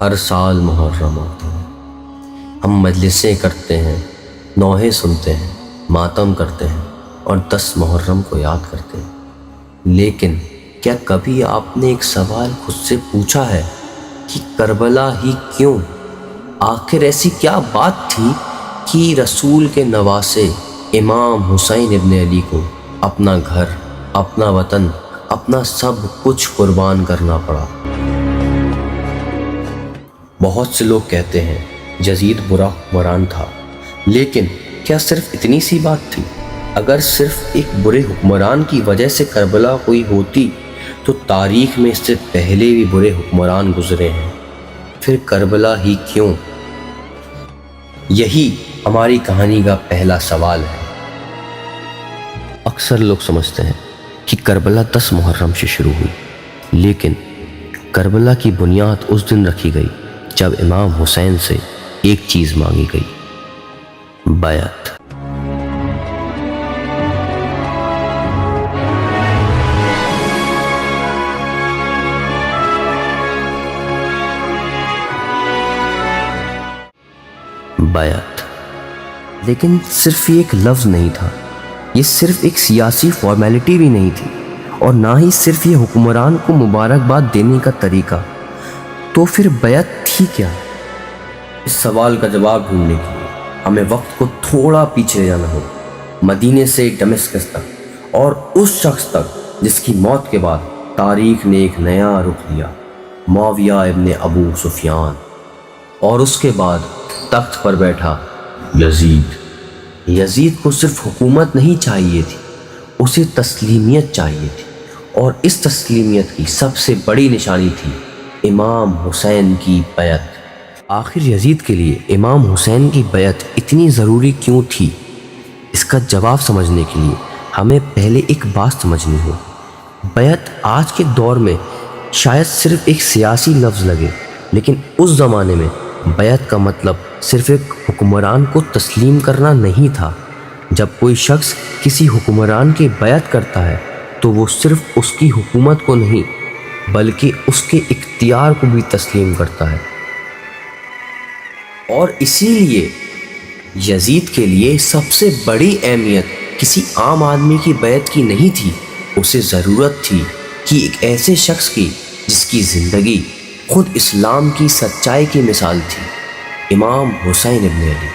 ہر سال محرم آتا ہے، ہم مجلسیں کرتے ہیں، نوحے سنتے ہیں، ماتم کرتے ہیں اور 10 محرم کو یاد کرتے ہیں۔ لیکن کیا کبھی آپ نے ایک سوال خود سے پوچھا ہے کہ کربلا ہی کیوں؟ آخر ایسی کیا بات تھی کہ رسول کے نواسے امام حسین ابن علی کو اپنا گھر، اپنا وطن، اپنا سب کچھ قربان کرنا پڑا؟ بہت سے لوگ کہتے ہیں یزید برا حکمران تھا، لیکن کیا صرف اتنی سی بات تھی؟ اگر صرف ایک برے حکمران کی وجہ سے کربلا ہوئی ہوتی تو تاریخ میں اس سے پہلے بھی برے حکمران گزرے ہیں، پھر کربلا ہی کیوں؟ یہی ہماری کہانی کا پہلا سوال ہے۔ اکثر لوگ سمجھتے ہیں کہ کربلا 10 محرم سے شروع ہوئی، لیکن کربلا کی بنیاد اس دن رکھی گئی جب امام حسین سے ایک چیز مانگی گئی: بیعت۔ بیعت، لیکن صرف یہ ایک لفظ نہیں تھا، یہ صرف ایک سیاسی فارمیلٹی بھی نہیں تھی، اور نہ ہی صرف یہ حکمران کو مبارکباد دینے کا طریقہ۔ تو پھر بیعت تھی کیا؟ اس سوال کا جواب ڈھونڈنے کے لیے ہمیں وقت کو تھوڑا پیچھے جانا ہوگا، مدینے سے دمشق تک، اور اس شخص تک جس کی موت کے بعد تاریخ نے ایک نیا رخ لیا، معاویہ ابن ابو سفیان۔ اور اس کے بعد تخت پر بیٹھا یزید۔ یزید کو صرف حکومت نہیں چاہیے تھی، اسے تسلیمیت چاہیے تھی، اور اس تسلیمیت کی سب سے بڑی نشانی تھی امام حسین کی بیعت۔ آخر یزید کے لیے امام حسین کی بیعت اتنی ضروری کیوں تھی؟ اس کا جواب سمجھنے کے لیے ہمیں پہلے ایک بات سمجھنی ہو۔ بیعت آج کے دور میں شاید صرف ایک سیاسی لفظ لگے، لیکن اس زمانے میں بیعت کا مطلب صرف ایک حکمران کو تسلیم کرنا نہیں تھا۔ جب کوئی شخص کسی حکمران کی بیعت کرتا ہے تو وہ صرف اس کی حکومت کو نہیں بلکہ اس کے اختیار کو بھی تسلیم کرتا ہے۔ اور اسی لیے یزید کے لیے سب سے بڑی اہمیت کسی عام آدمی کی بیعت کی نہیں تھی، اسے ضرورت تھی کہ ایک ایسے شخص کی جس کی زندگی خود اسلام کی سچائی کی مثال تھی، امام حسین ابن علی،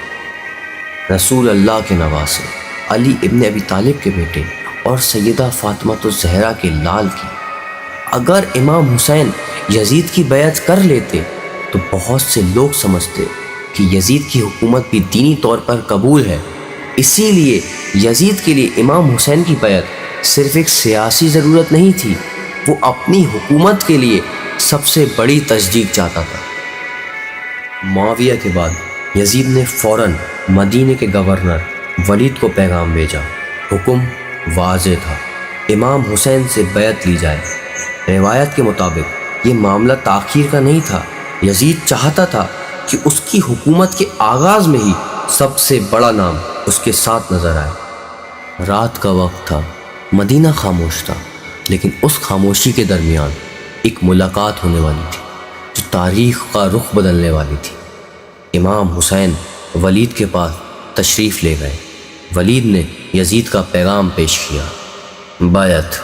رسول اللہ کے نواسے، علی ابن ابی طالب کے بیٹے اور سیدہ فاطمہ الزہرا کے لال کی۔ اگر امام حسین یزید کی بیعت کر لیتے تو بہت سے لوگ سمجھتے کہ یزید کی حکومت بھی دینی طور پر قبول ہے۔ اسی لیے یزید کے لیے امام حسین کی بیعت صرف ایک سیاسی ضرورت نہیں تھی، وہ اپنی حکومت کے لیے سب سے بڑی تصدیق چاہتا تھا۔ معاویہ کے بعد یزید نے فوراً مدینے کے گورنر ولید کو پیغام بھیجا۔ حکم واضح تھا، امام حسین سے بیعت لی جائے۔ روایت کے مطابق یہ معاملہ تاخیر کا نہیں تھا، یزید چاہتا تھا کہ اس کی حکومت کے آغاز میں ہی سب سے بڑا نام اس کے ساتھ نظر آئے۔ رات کا وقت تھا، مدینہ خاموش تھا، لیکن اس خاموشی کے درمیان ایک ملاقات ہونے والی تھی جو تاریخ کا رخ بدلنے والی تھی۔ امام حسین ولید کے پاس تشریف لے گئے۔ ولید نے یزید کا پیغام پیش کیا: بیعت۔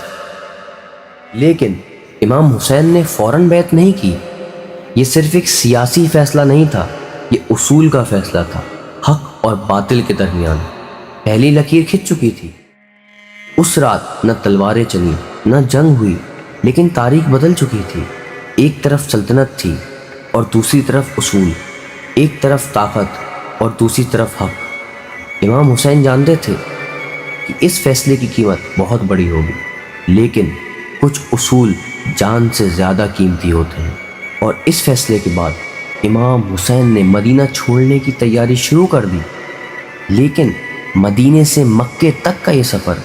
لیکن امام حسین نے فوراً بیعت نہیں کی۔ یہ صرف ایک سیاسی فیصلہ نہیں تھا، یہ اصول کا فیصلہ تھا۔ حق اور باطل کے درمیان پہلی لکیر کھنچ چکی تھی۔ اس رات نہ تلواریں چلیں، نہ جنگ ہوئی، لیکن تاریخ بدل چکی تھی۔ ایک طرف سلطنت تھی اور دوسری طرف اصول، ایک طرف طاقت اور دوسری طرف حق۔ امام حسین جانتے تھے کہ اس فیصلے کی قیمت بہت بڑی ہوگی، لیکن کچھ اصول جان سے زیادہ قیمتی ہوتے ہیں۔ اور اس فیصلے کے بعد امام حسین نے مدینہ چھوڑنے کی تیاری شروع کر دی۔ لیکن مدینے سے مکے تک کا یہ سفر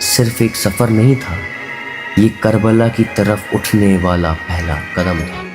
صرف ایک سفر نہیں تھا، یہ کربلا کی طرف اٹھنے والا پہلا قدم تھا۔